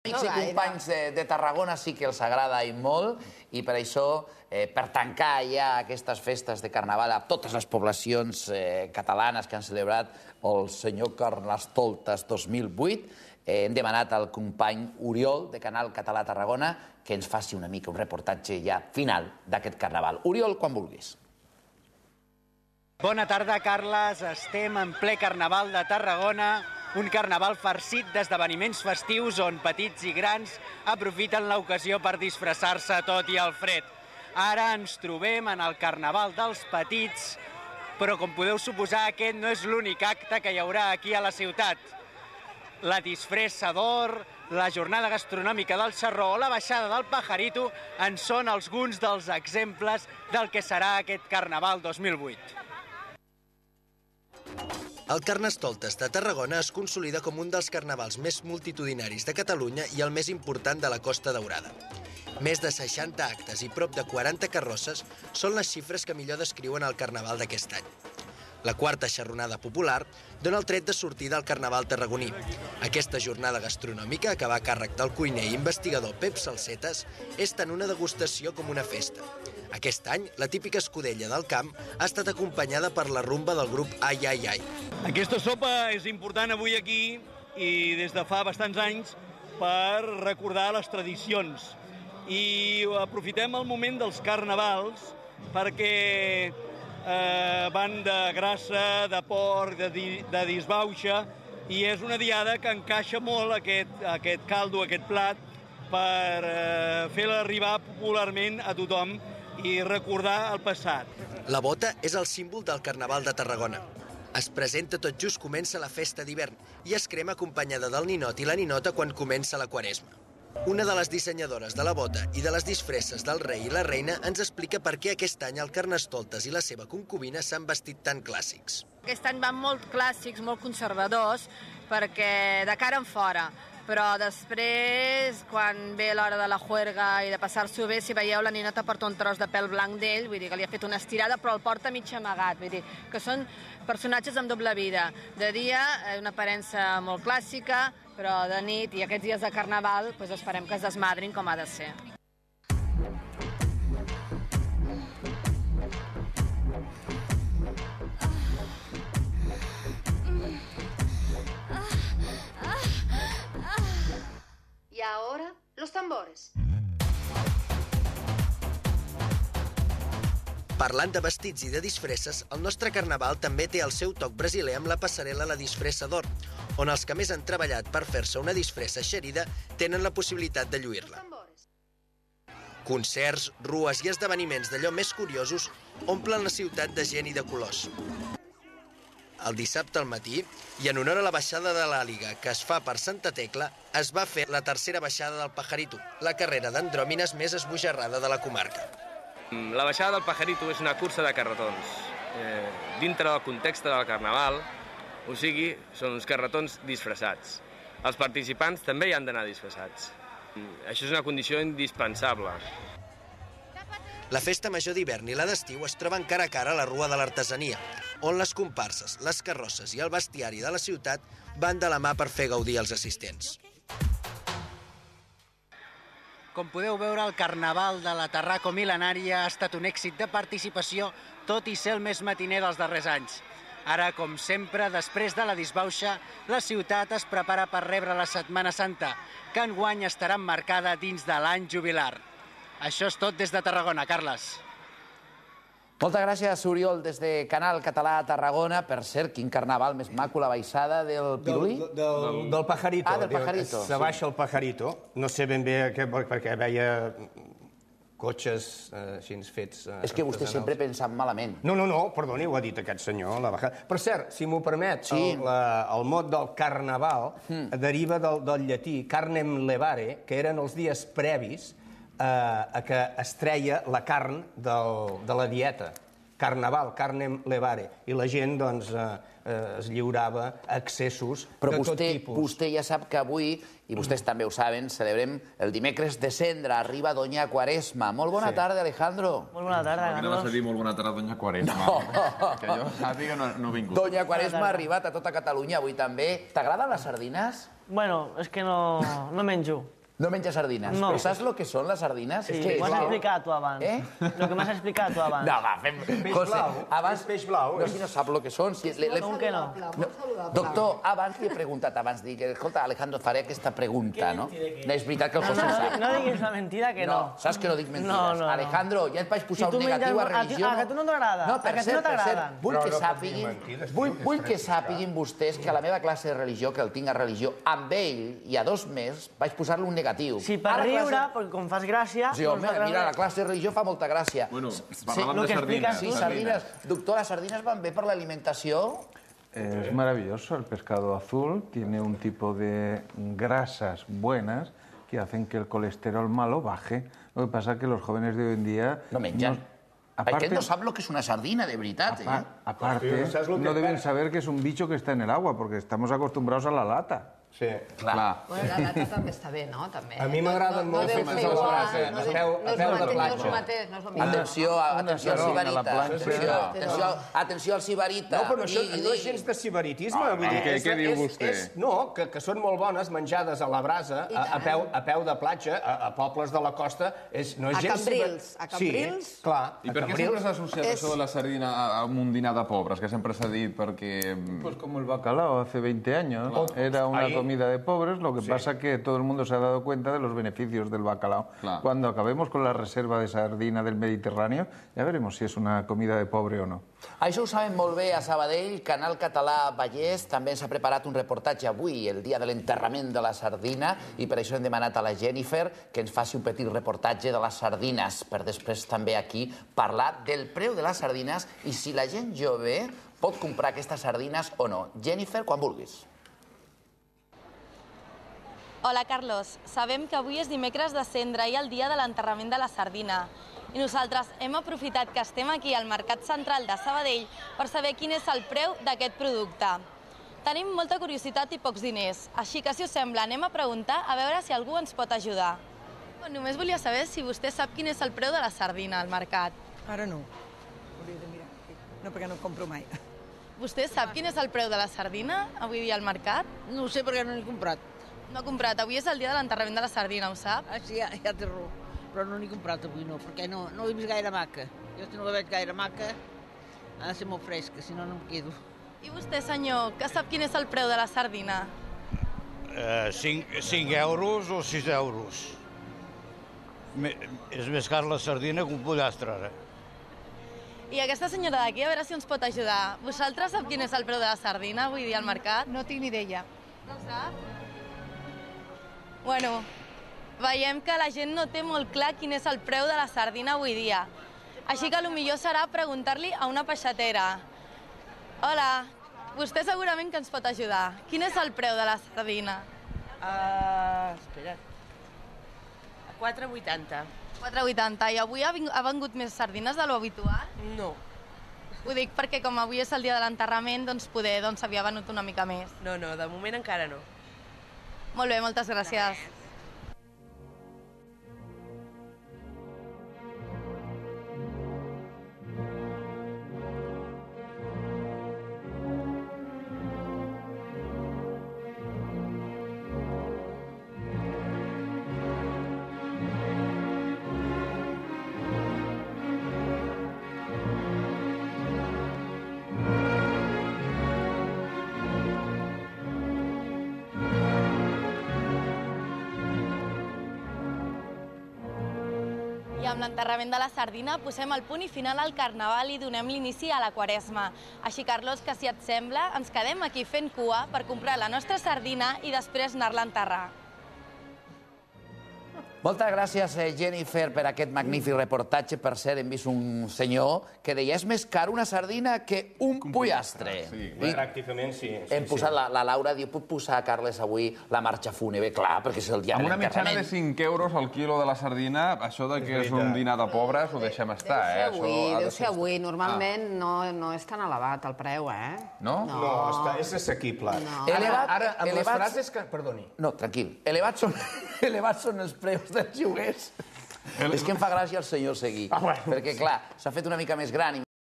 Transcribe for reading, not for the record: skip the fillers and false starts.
Amics i companys de Tarragona sí que els agrada i molt, i per això, per tancar ja aquestes festes de Carnaval a totes les poblacions catalanes que han celebrat el senyor Carnestoltes 2008, hem demanat al company Oriol, de Canal Català Tarragona, que ens faci una mica un reportatge ja final d'aquest Carnaval. Oriol, quan vulguis. Bona tarda, Carles. Estem en ple Carnaval de Tarragona, un carnaval farcit d'esdeveniments festius on petits i grans aprofiten l'ocasió per disfressar-se tot i el fred. Ara ens trobem en el Carnaval dels Petits, però com podeu suposar, aquest no és l'únic acte que hi haurà aquí a la ciutat. La disfressa d'or, la jornada gastronòmica del Sarró o la baixada del Pajarito en són alguns dels exemples del que serà aquest Carnaval 2008. El Carnestoltes de Tarragona es consolida com un dels carnavals més multitudinaris de Catalunya i el més important de la Costa Daurada. Més de 60 actes i prop de 40 carrosses són les xifres que millor descriuen el carnaval d'aquest any. La quarta xerronada popular dona el tret de sortida al carnaval tarragoní. Aquesta jornada gastronòmica, que va a càrrec del cuiner i investigador Pep Salsetes, és tant una degustació com una festa. Aquest any, la típica escudella del camp ha estat acompanyada per la rumba del grup Ai Ai Ai. Aquesta sopa és important avui aquí i des de fa bastants anys per recordar les tradicions. I aprofitem el moment dels carnavals perquè van de grassa, de porc, de disbauxa, i és una diada que encaixa molt aquest caldo, aquest plat, per fer-la arribar popularment a tothom i recordar el passat. La bota és el símbol del Carnaval de Tarragona. Es presenta tot just comença la festa d'hivern i es crema acompanyada del ninot i la ninota quan comença la quaresma. Una de les dissenyadores de la bota i de les disfresses del rei i la reina ens explica per què aquest any el Carnestoltes i la seva concubina s'han vestit tan clàssics. Aquest any van molt clàssics, molt conservadors, perquè de cara en fora. Però després, quan ve l'hora de la juerga i de passar-s'ho bé, si veieu, la ninota porta un tros de pèl blanc d'ell, vull dir que li ha fet una estirada, però el porta mig amagat, vull dir que són personatges amb doble vida. De dia, una aparença molt clàssica, però de nit i aquests dies de Carnaval esperem que es desmadrin com ha de ser. Y ahora, los tambores. Parlant de vestits i de disfresses, el nostre carnaval també té el seu toc brasiler amb la passarel·la La Disfressa d'Or, on els que més han treballat per fer-se una disfressa eixerida tenen la possibilitat de lluir-la. Concerts, rues i esdeveniments d'allò més curiosos omplen la ciutat de gent i de colors. El dissabte al matí, i en honor a la baixada de l'Àliga que es fa per Santa Tecla, es va fer la tercera baixada del Pajarito, la carrera d'andròmines més esbojarrada de la comarca. La baixada del Pajarito és una cursa de carretons. Dintre del context del Carnaval, o sigui, són uns carretons disfressats. Els participants també hi han d'anar disfressats. Això és una condició indispensable. La festa major d'hivern i la d'estiu es troben cara a cara a la Rua de l'Artesania, on les comparses, les carrosses i el bestiari de la ciutat van de la mà per fer gaudir els assistents. Com podeu veure, el Carnaval de la Tarraco Mil·lenària ha estat un èxit de participació, tot i ser el més matiner dels darrers anys. Ara, com sempre, després de la disbauxa, la ciutat es prepara per rebre la Setmana Santa, que enguany estarà emmarcada dins de l'any jubilar. Això és tot des de Tarragona, Carles. Moltes gràcies, Oriol, des de Canal Català a Tarragona. Per cert, quin carnaval més maco, la baixada del Pirulí? Del Pajarito. Ah, del Pajarito. Se baixa el Pajarito. No sé ben bé perquè veia cotxes així fets... És que vostè sempre pensant malament. No, perdoni, ho ha dit aquest senyor. Per cert, si m'ho permet, el mot del carnaval deriva del llatí carnem levare, que eren els dies previs a que es treia la carn de la dieta. Carnaval, carnem levare, i la gent, doncs, es lliurava a excessos de tot tipus. Però vostè ja sap que avui, i vostès també ho saben, celebrem el dimecres de Cendra, arriba Doña Quaresma. Molt bona tarda, Alejandro. Molt bona tarda, Carlos. No vas a dir molt bona tarda, Doña Quaresma. Que jo sàpiga no he vingut. Doña Quaresma ha arribat a tota Catalunya avui també. T'agraden les sardines? Bueno, és que no menjo. No menja sardines? No. Però saps el que són les sardines? Sí, m'ho has explicat tu abans. El que m'has explicat tu abans. No, va, fem... Peix blau. És peix blau. No, si no sap el que són. Com que no? Doctor, abans li he preguntat, dic, escolta, Alejandro, faré aquesta pregunta, no? No és veritat que el José sap. No diguis la mentida que no. Saps que no dic mentides. Alejandro, ja et vaig posar un negatiu a religió. A que tu no t'agrada. No, per cert, vull que sàpiguin sàpiguin vostès que a la meva classe de religió, que el tinc a religió, amb ell, i a 2 mesos, vaig posar-li un negatiu. Sí, per riure, perquè com fas gràcia... Sí, home, mira, la classe de religió fa molta gràcia. Bueno, parlàvem de sardines. Sí, sardines. Doctor, ¿las sardinas van bé per l'alimentació? Es maravilloso, el pescado azul tiene un tipo de grasas buenas que hacen que el colesterol malo baje. Lo que pasa es que los jóvenes de hoy en día... No menjan. Aquest no sap lo que es una sardina, de veritat, Aparte, no deben saber que es un bicho que está en el agua, porque estamos acostumbrados a la lata. Sí, clar. Bueno, la lata també està bé, no? A mi m'agraden molt fer les brases, a peu de platja. Atenció al sibarita. Atenció al sibarita. No, però això no és gens de sibaritisme. Què diu vostè? No, que són molt bones menjades a la brasa, a peu de platja, a pobles de la costa. No és gens... A Cambrils. Sí, clar. I per què sempre s'ha associat això de la sardina a un dinar de pobres? Que sempre s'ha dit perquè... Pues como el bacalao hace 20 años. Era una comida de pobres, lo que pasa que todo el mundo se ha dado cuenta de los beneficios del bacalao. Claro. Cuando acabemos con la reserva de sardina del Mediterráneo, ya veremos si es una comida de pobre o no. Això ho saben molt bé a Sabadell. Canal Català Vallès també ens ha preparat un reportatge avui, el dia de l'enterrament de la sardina, i per això hem demanat a la Jennifer que ens faci un petit reportatge de les sardines, per després també aquí parlar del preu de les sardines i si la gent jove pot comprar aquestes sardines o no. Jennifer, quan vulguis. Hola, Carlos. Sabem que avui és dimecres de Cendra i el dia de l'enterrament de la sardina. I nosaltres hem aprofitat que estem aquí al Mercat Central de Sabadell per saber quin és el preu d'aquest producte. Tenim molta curiositat i pocs diners, així que, si us sembla, anem a preguntar a veure si algú ens pot ajudar. Només volia saber si vostè sap quin és el preu de la sardina al mercat. Ara no. Hauria de mirar. No, perquè no compro mai. Vostè sap quin és el preu de la sardina avui dia al mercat? No ho sé perquè no n'he comprat. No ha comprat. Avui és el dia de l'enterrament de la sardina, ho sap? Sí, ja té raó. Però no n'he comprat avui, no, perquè no he vist gaire maca. Jo si no la veig gaire maca, ha de ser molt fresca, si no, no em quedo. I vostè, senyor, que sap quin és el preu de la sardina? 5 euros o 6 euros. És més car la sardina que un pollastre, ara. I aquesta senyora d'aquí, a veure si ens pot ajudar. Vosaltres sap quin és el preu de la sardina avui dia al mercat? No tinc ni idea. No ho sap? Bueno, veiem que la gent no té molt clar quin és el preu de la sardina avui dia. Així que potser serà preguntar-li a una peixatera. Hola, vostè segurament que ens pot ajudar. Quin és el preu de la sardina? Espera. 4,80. 4,80. I avui ha vengut més sardines de lo habitual? No. Ho dic perquè com avui és el dia de l'enterrament, doncs poder s'havia venut una mica més. No, de moment encara no. Molt bé, moltes gràcies. I amb l'enterrament de la sardina posem el punt i final al Carnaval i donem l'inici a la Quaresma. Així, Carlos, que si et sembla, ens quedem aquí fent cua per comprar la nostra sardina i després anar-la a enterrar. Moltes gràcies, Jennifer, per aquest magnífic reportatge. Per cert, hem vist un senyor que deia és més car una sardina que un pollastre. Pràcticament sí. Hem posat, la Laura diu, puc posar, Carles, avui la marxa fúnebre? Clar, perquè és el dia de l'enterrament. Amb una mitjana de 5 euros al quilo de la sardina, això de que és un dinar de pobres ho deixem estar, Deu ser avui. Normalment no és tan elevat el preu, No? No, és assequible. Ara, amb les frases que... Perdoni. No, tranquil. Elevats són els preus dels lloguers. És que em fa gràcia el senyor Seguí. Perquè, clar, s'ha fet una mica més gran